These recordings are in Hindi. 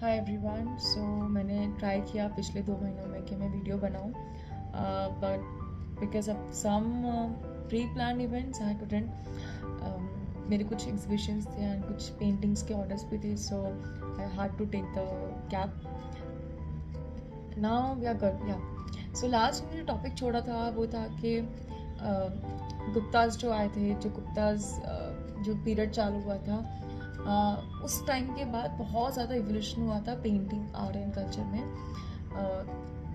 Hi everyone. सो मैंने ट्राई किया पिछले 2 महीनों में कि मैं वीडियो बनाऊं, but because of some pre plan events I couldn't. मेरे कुछ एग्जीबिशंस थे एंड कुछ पेंटिंग्स के ऑर्डर्स भी थे, so I had to take the gap. Now we are good. या सो लास्ट में जो टॉपिक छोड़ा था वो था कि गुप्ताज जो आए थे, जो गुप्ताज जो पीरियड चालू हुआ था, उस टाइम के बाद बहुत ज़्यादा इवोल्यूशन हुआ था पेंटिंग आर्ट एंड कल्चर में।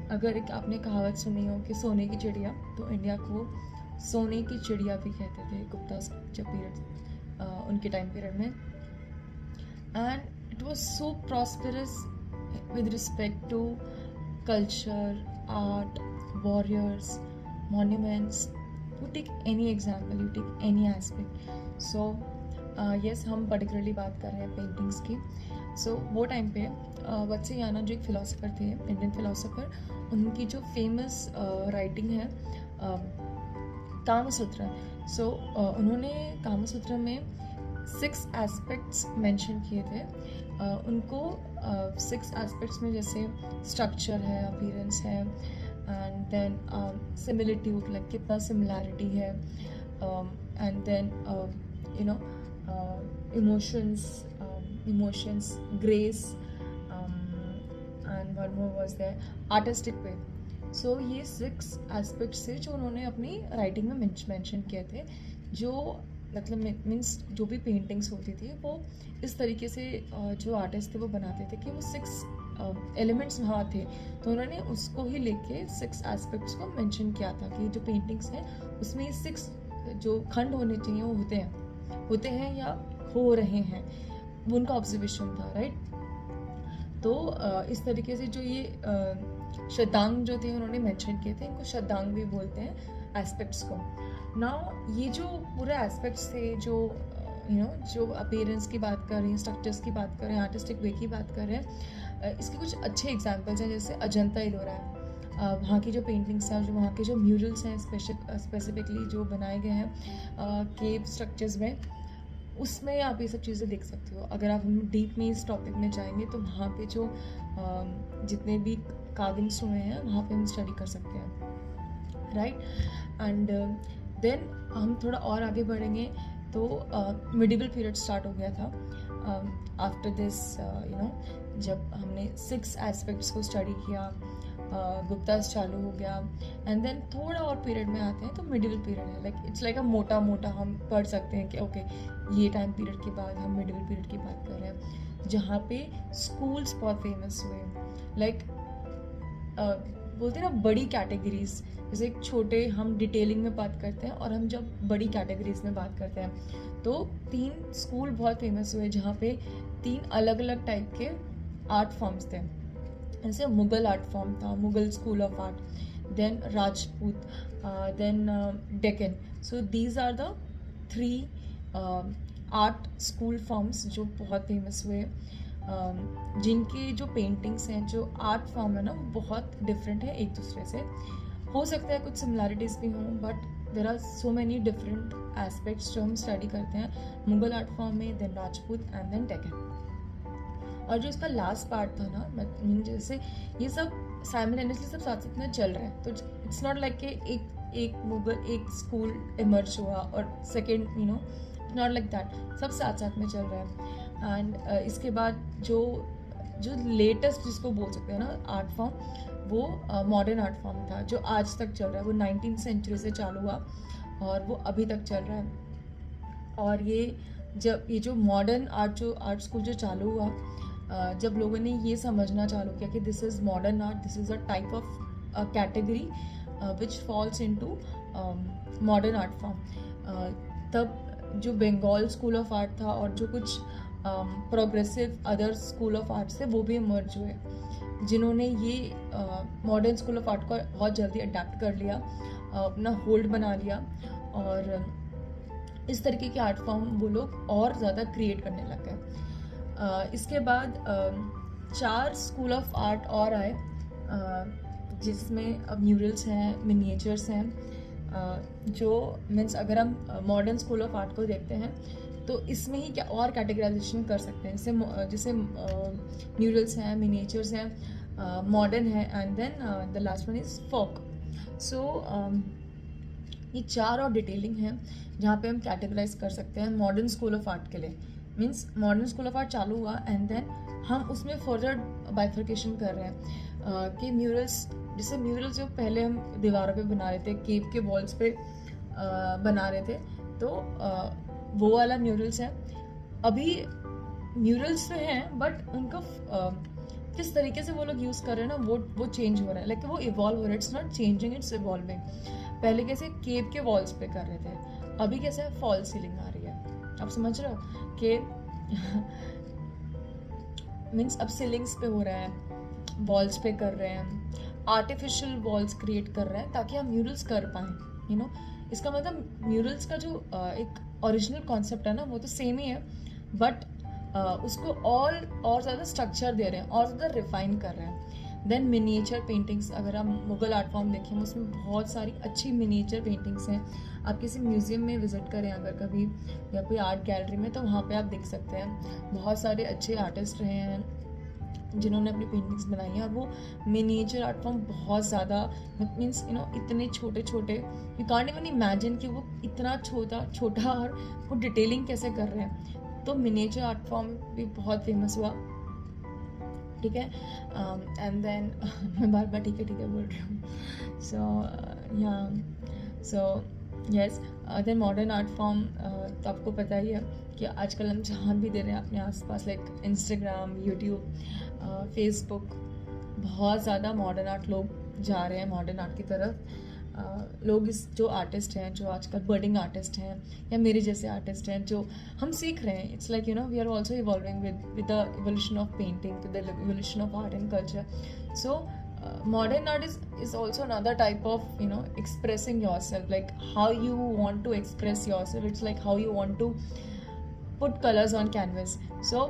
अगर एक आपने कहावत सुनी हो कि सोने की चिड़िया, तो इंडिया को सोने की चिड़िया भी कहते थे गुप्ता जब पीरियड, उनके टाइम पीरियड में। And it was so prosperous with respect to culture, art, warriors, monuments. You take any example, you take any aspect. So yes, हम पर्टिकुलरली बात कर रहे हैं पेंटिंग्स की। सो वो टाइम पे वत्सयाना जो एक फ़िलासफ़र थे, इंडियन फ़िलासफ़र, उनकी जो फेमस राइटिंग है कामसूत्र। सो उन्होंने कामसूत्र में 6 एस्पेक्ट्स मेंशन किए थे। उनको 6 एस्पेक्ट्स में जैसे स्ट्रक्चर है, अपीयरेंस है, एंड देन सिमिलिट्यूड, लाइक कितना सिमिलैरिटी है, and then emotions, grace, and one more was there, artistic way. So ये 6 aspects थे जो उन्होंने अपनी राइटिंग में मेंशन किए थे, जो मतलब मीन्स जो भी पेंटिंग्स होती थी वो इस तरीके से जो आर्टिस्ट थे वो बनाते थे कि वो 6 एलिमेंट्स वहाँ थे, तो उन्होंने उसको ही लेके 6 एस्पेक्ट्स को मेंशन किया था कि जो पेंटिंग्स हैं उसमें ये 6 जो खंड होने चाहिए वो होते हैं या हो रहे हैं, वो उनका ऑब्जर्वेशन था, राइट। तो इस तरीके से जो ये शतांग जो थे उन्होंने मेंशन किए थे, इनको शतांग भी बोलते हैं एस्पेक्ट्स को। नाउ ये जो पूरे एस्पेक्ट्स थे, जो जो अपीयरेंस की बात कर रहे हैं, स्ट्रक्चर्स की बात कर रहे हैं, आर्टिस्टिक वे की बात कर रहे हैं, इसके कुछ अच्छे एग्जाम्पल्स हैं, जैसे अजंता एलोरा है। वहाँ की जो पेंटिंग्स हैं, जो वहाँ के जो म्यूरल्स हैं स्पेसिफिकली जो बनाए गए हैं केव स्ट्रक्चर्स में, उसमें आप ये सब चीज़ें देख सकते हो। अगर आप डीप में इस टॉपिक में जाएंगे तो वहाँ पे जो जितने भी कार्विंग्स हुए हैं वहाँ पे हम स्टडी कर सकते हैं, राइट। एंड देन हम थोड़ा और आगे बढ़ेंगे तो मिडिवल पीरियड स्टार्ट हो गया था आफ्टर दिस, जब हमने 6 एस्पेक्ट्स को स्टडी किया, गुप्तास चालू हो गया, एंड देन थोड़ा और पीरियड में आते हैं तो मिडिवल पीरियड है। लाइक इट्स लाइक अ मोटा हम पढ़ सकते हैं कि ओके ये टाइम पीरियड के बाद हम मिडिवल पीरियड की बात कर रहे हैं, जहाँ पे स्कूल्स बहुत फेमस हुए। लाइक बोलते हैं ना बड़ी कैटेगरीज, जैसे एक छोटे हम डिटेलिंग में बात करते हैं और हम जब बड़ी कैटेगरीज में बात करते हैं, तो 3 स्कूल बहुत फेमस हुए जहाँ पे 3 अलग अलग टाइप के आर्ट फॉर्म्स थे। जैसे मुगल आर्ट फॉर्म था, Mughal school of art, then Rajput, then Deccan. So these are the 3 art school forms जो बहुत फेमस हुए, जिनके जो पेंटिंग्स हैं, जो आर्ट फॉर्म है ना, वो बहुत डिफरेंट है एक दूसरे से। हो सकता है कुछ सिमिलैरिटीज़ भी हों, but there are so many different aspects जो हम स्टडी करते हैं मुगल आर्ट फॉर्म में, then Rajput and then Deccan. और जो इसका लास्ट पार्ट था ना, जैसे ये सब साइमल्टेनियसली सब साथ साथ में चल रहे हैं, तो इट्स नॉट लाइक कि एक मुगल एक स्कूल इमर्ज हुआ और सेकेंड नॉट लाइक दैट, सब साथ साथ में चल रहा है। एंड इसके बाद जो लेटेस्ट जिसको बोल सकते हैं ना आर्ट फॉर्म, वो मॉडर्न आर्ट फॉर्म था जो आज तक चल रहा है। वो 19th सेंचुरी से चालू हुआ और वो अभी तक चल रहा है। और ये जो मॉडर्न आर्ट स्कूल जो चालू हुआ, जब लोगों ने ये समझना चालू किया कि this is modern art, this is a type of category which falls into modern art form, तब जो बंगाल स्कूल ऑफ आर्ट था और जो कुछ progressive other school of arts थे वो भी इमर्ज हुए, जिन्होंने ये मॉडर्न स्कूल ऑफ आर्ट को बहुत जल्दी अडेप्ट कर लिया, अपना होल्ड बना लिया, और इस तरीके के आर्ट फॉर्म वो लोग और ज़्यादा क्रिएट करने लग गए। इसके बाद 4 स्कूल ऑफ आर्ट और आए, जिसमें अब म्यूरल्स हैं, मिनिएचर्स हैं, जो मीन्स अगर हम मॉडर्न स्कूल ऑफ आर्ट को देखते हैं तो इसमें ही क्या और कैटेगराइजेशन कर सकते हैं, जैसे म्यूरल्स हैं, मिनिएचर्स हैं, मॉडर्न है, and then the last one is folk. So ये 4 और डिटेलिंग है जहाँ पे हम कैटेगराइज कर सकते हैं मॉडर्न स्कूल ऑफ आर्ट के लिए. Means modern school of art चालू हुआ एंड देन हम उसमें फर्दर बाइफर्केशन कर रहे हैं कि म्यूरल्स, जैसे म्यूरल्स जो पहले हम दीवारों पे बना रहे थे, केव के वॉल्स पे बना रहे थे, तो वो वाला म्यूरल्स है. अभी म्यूरल्स तो हैं बट उनका किस तरीके से वो लोग यूज़ कर रहे हैं ना, वो चेंज हो रहा है. लाइक वो इवॉल्व हो रहा है. It's not changing, it's evolving. पहले कैसे केव के वॉल्स पे कर रहे थे, अभी कैसे फॉल सीलिंग आ रही है. आप समझ रहे हो कि मीन्स अब सीलिंग्स पे हो रहा है, वॉल्स पे कर रहे हैं, आर्टिफिशियल वॉल्स क्रिएट कर रहे हैं ताकि हम म्यूरल्स कर पाएँ. यू नो, इसका मतलब म्यूरल्स का जो एक ओरिजिनल कॉन्सेप्ट है ना, वो तो सेम ही है, बट उसको और ज़्यादा स्ट्रक्चर दे रहे हैं, और ज़्यादा रिफाइन कर रहे हैं. देन मिनिएचर पेंटिंग्स, अगर हम मुगल आर्ट फॉर्म देखें, उसमें बहुत सारी अच्छी मिनिएचर पेंटिंग्स हैं. आप किसी म्यूज़ियम में विज़िट करें अगर कभी, या कोई आर्ट गैलरी में, तो वहाँ पे आप देख सकते हैं बहुत सारे अच्छे आर्टिस्ट रहे हैं जिन्होंने अपनी पेंटिंग्स बनाई हैं, और वो मिनिएचर आर्ट फॉर्म बहुत ज़्यादा, मीन्स इतने छोटे छोटे, यू कांट इवन इमेजिन कि वो इतना छोटा और वो डिटेलिंग कैसे कर रहे हैं. तो मिनिएचर आर्ट फॉर्म भी बहुत फेमस हुआ. ठीक है, एंड देन मैं बार बार ठीक है बोल रही हूँ. So yes, then modern art form, तो आपको पता ही है कि आजकल हम जहाँ भी दे रहे हैं अपने आसपास, लाइक इंस्टाग्राम, यूट्यूब, फेसबुक, बहुत ज़्यादा मॉडर्न आर्ट लोग जा रहे हैं मॉडर्न आर्ट की तरफ. लोग जो आर्टिस्ट हैं, जो आजकल बर्डिंग आर्टिस्ट हैं, या मेरे जैसे आर्टिस्ट हैं, जो हम सीख रहे हैं. It's like we are also evolving with the evolution of painting, with the evolution of art and culture. So modern art is also another type of expressing yourself, like how you want to express yourself. It's like how you want to put colors on canvas. So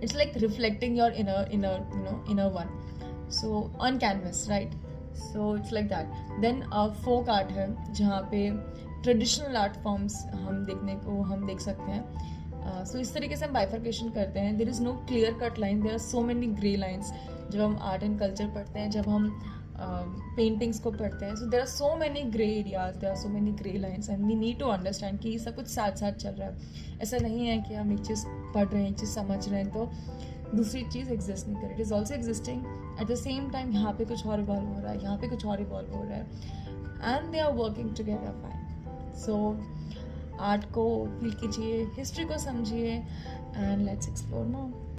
it's like reflecting your inner one, so on canvas, right? So it's like that. Then folk art है जहाँ पे ट्रेडिशनल आर्ट फॉर्म्स हम देख सकते हैं. सो इस तरीके से हम बाइफर्केशन करते हैं. There is no clear cut line, there are so many grey lines. जब हम आर्ट एंड कल्चर पढ़ते हैं, जब हम पेंटिंग्स को पढ़ते हैं, so there are so many grey areas, there are so many grey lines, and we need to understand कि ये सब कुछ साथ साथ चल रहा है. ऐसा नहीं है कि हम एक चीज़ पढ़ रहे हैं, एक चीज़ समझ रहे हैं तो दूसरी चीज़ एग्जिस्ट नहीं कर रही. It is also existing at the same time. यहाँ पे कुछ और इवॉल्व हो रहा है, यहाँ पे कुछ और इवॉल्व हो रहा है, and they are working together fine. So art को फील कीजिए, हिस्ट्री को समझिए, एंड लेट्स एक्सप्लोर मोर.